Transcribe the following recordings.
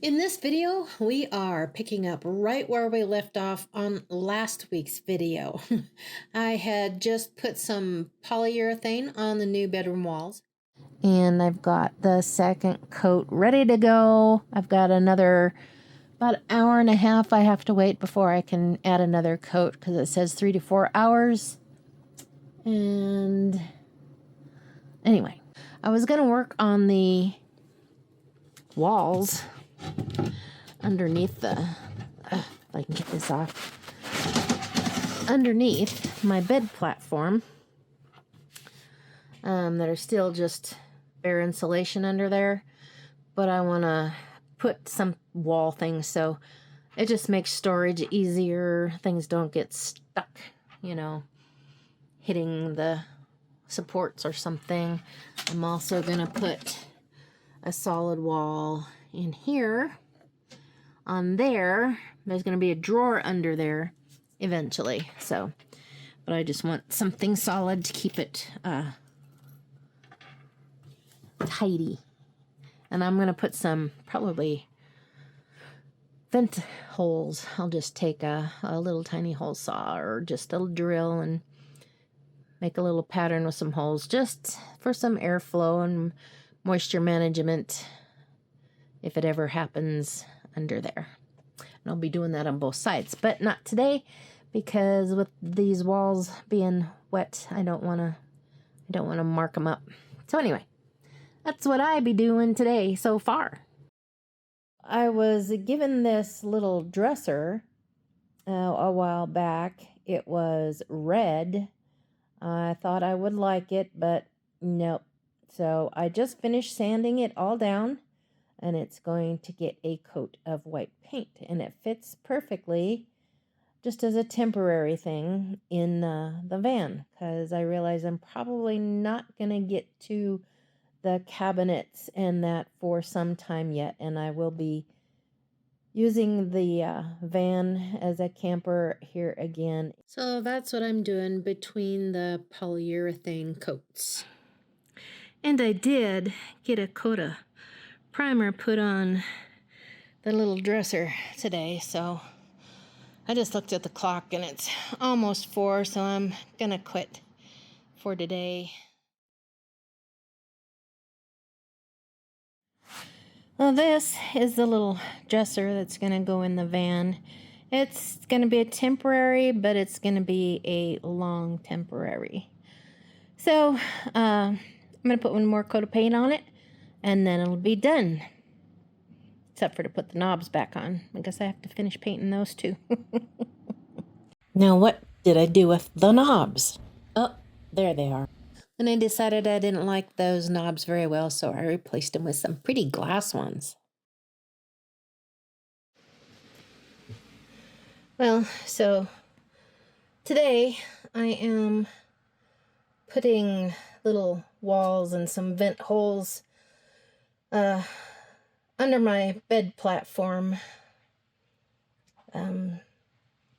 In this video, we are picking up right where we left off on last week's video. I had just put some polyurethane on the new bedroom walls. And I've got the second coat ready to go. I've got another about an hour and a half I have to wait before I can add another coat because it says 3 to 4 hours. And anyway, I was going to work on the walls underneath the, if I can get this off, underneath my bed platform that are still just bare insulation under there, but I want to put some wall things so it just makes storage easier. Things don't get stuck, you know, hitting the supports or something. I'm also going to put a solid wall in here. On there, there's going to be a drawer under there eventually. So, but I just want something solid to keep it tidy. And I'm going to put some probably vent holes. I'll just take a little tiny hole saw or just a drill and make a little pattern with some holes just for some airflow and moisture management if it ever happens under there. And I'll be doing that on both sides, but not today because with these walls being wet, I don't want to mark them up. So anyway, that's what I be doing today so far. I was given this little dresser a while back. It was red. I thought I would like it, but nope. So I just finished sanding it all down. And it's going to get a coat of white paint. And it fits perfectly just as a temporary thing in the van. Because I realize I'm probably not going to get to the cabinets and that for some time yet. And I will be using the van as a camper here again. So that's what I'm doing between the polyurethane coats. And I did get a coat of primer put on the little dresser today, so I just looked at the clock and it's almost 4, so I'm gonna quit for today. Well, this is the little dresser that's gonna go in the van. It's gonna be a temporary, but it's gonna be a long temporary. So I'm gonna put one more coat of paint on it and then it'll be done. Except for to put the knobs back on. I guess I have to finish painting those too. Now what did I do with the knobs? Oh, there they are. And I decided I didn't like those knobs very well, so I replaced them with some pretty glass ones. Well, so today I am putting little walls and some vent holes under my bed platform,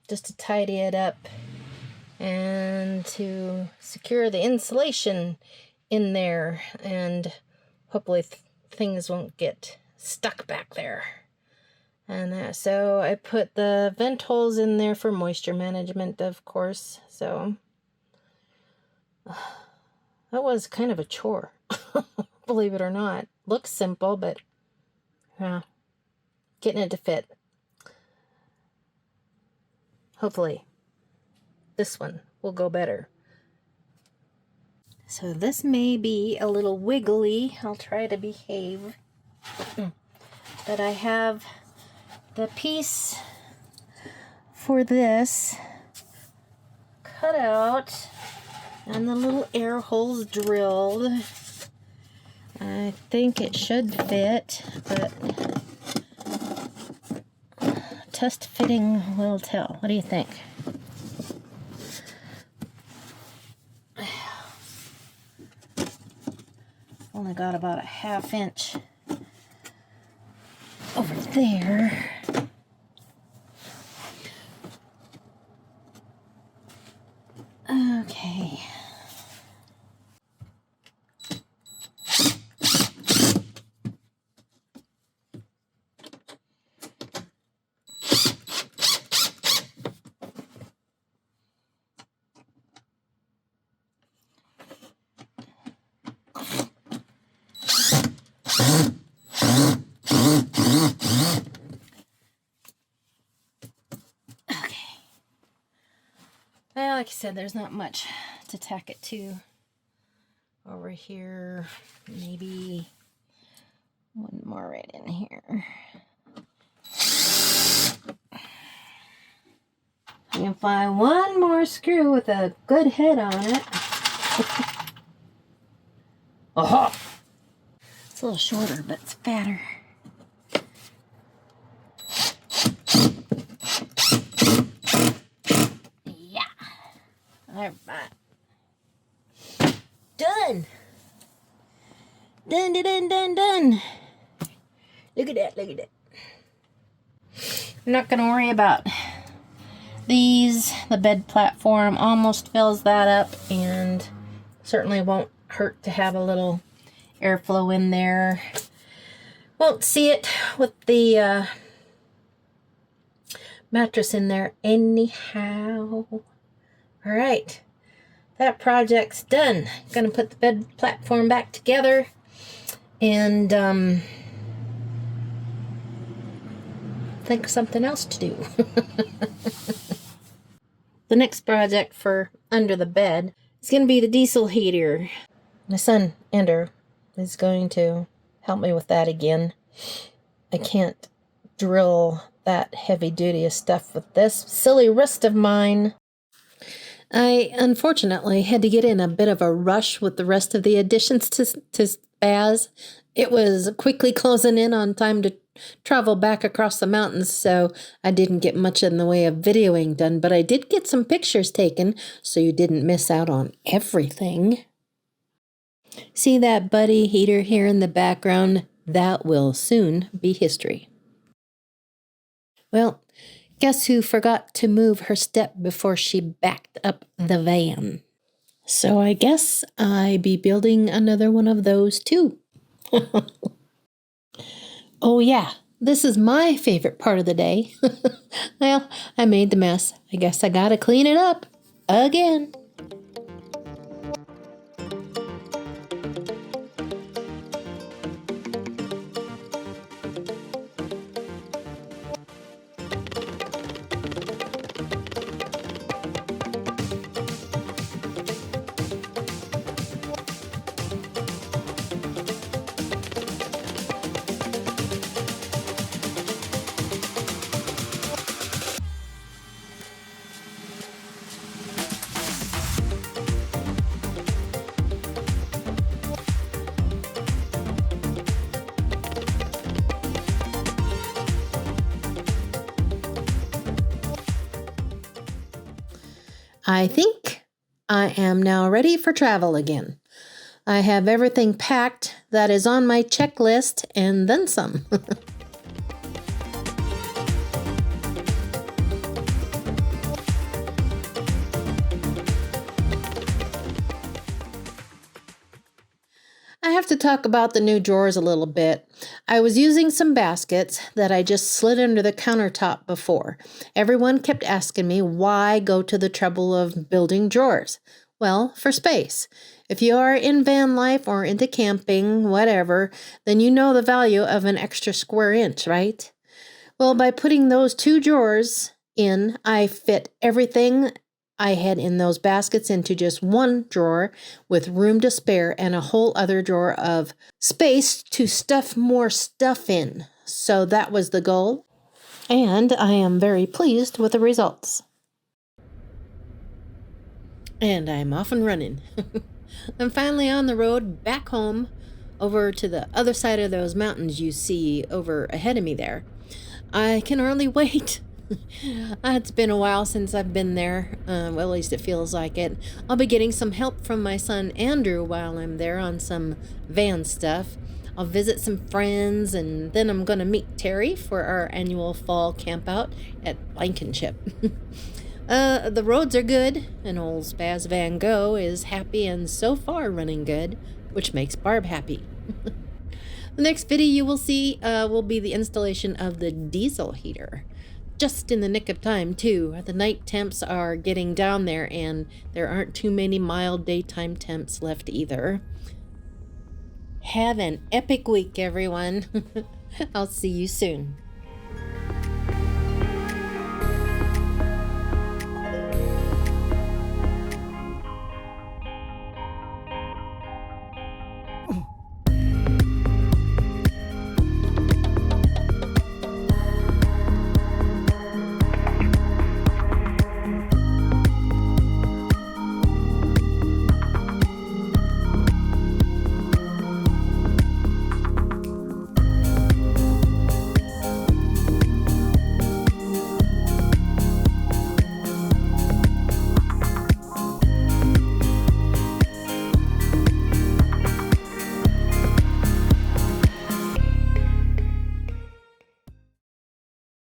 just to tidy it up and to secure the insulation in there, and hopefully things won't get stuck back there. And so I put the vent holes in there for moisture management, of course. So that was kind of a chore, believe it or not. Looks simple, but getting it to fit. Hopefully this one will go better. So this may be a little wiggly. I'll try to behave. But I have the piece for this cut out and the little air holes drilled. I think it should fit, but test fitting will tell. What do you think? Only got about a 1/2 inch over there. Okay. Well, like I said, there's not much to tack it to. Over here, maybe one more right in here. I can find one more screw with a good head on it. Oh! It's a little shorter, but it's fatter. Yeah. All right. Done. Done. Look at that, look at that. I'm not going to worry about these. The bed platform almost fills that up, and certainly won't hurt to have a little airflow in there. Won't see it with the mattress in there anyhow. All right, that project's done. Gonna put the bed platform back together and think of something else to do. The next project for under the bed is going to be the diesel heater. My son, Ender, is going to help me with that again. I can't drill that heavy-duty stuff with this silly wrist of mine. I unfortunately had to get in a bit of a rush with the rest of the additions to Baz. It was quickly closing in on time to travel back across the mountains, so I didn't get much in the way of videoing done, but I did get some pictures taken, so you didn't miss out on everything. See that buddy heater here in the background? That will soon be history. Well, guess who forgot to move her step before she backed up the van? So I guess I be building another one of those too. Oh yeah, this is my favorite part of the day. Well, I made the mess. I guess I gotta clean it up again. I think I am now ready for travel again. I have everything packed that is on my checklist and then some. I have to talk about the new drawers a little bit. I was using some baskets that I just slid under the countertop before. Everyone kept asking me why go to the trouble of building drawers. Well, for space. If you are in van life or into camping, whatever, then you know the value of an extra square inch, right? Well, by putting those two drawers in, I fit everything I had in those baskets into just one drawer with room to spare and a whole other drawer of space to stuff more stuff in. So that was the goal, and I am very pleased with the results. And I'm off and running. I'm finally on the road back home over to the other side of those mountains you see over ahead of me there. I can hardly wait. It's been a while since I've been there. Well, at least it feels like it. I'll be getting some help from my son Andrew while I'm there on some van stuff. I'll visit some friends, and then I'm going to meet Terry for our annual fall campout at Blankenship. The roads are good, and old Spaz Van Gogh is happy and so far running good, which makes Barb happy. The next video you will see will be the installation of the diesel heater. Just in the nick of time, too. The night temps are getting down there, and there aren't too many mild daytime temps left either. Have an epic week, everyone. I'll see you soon.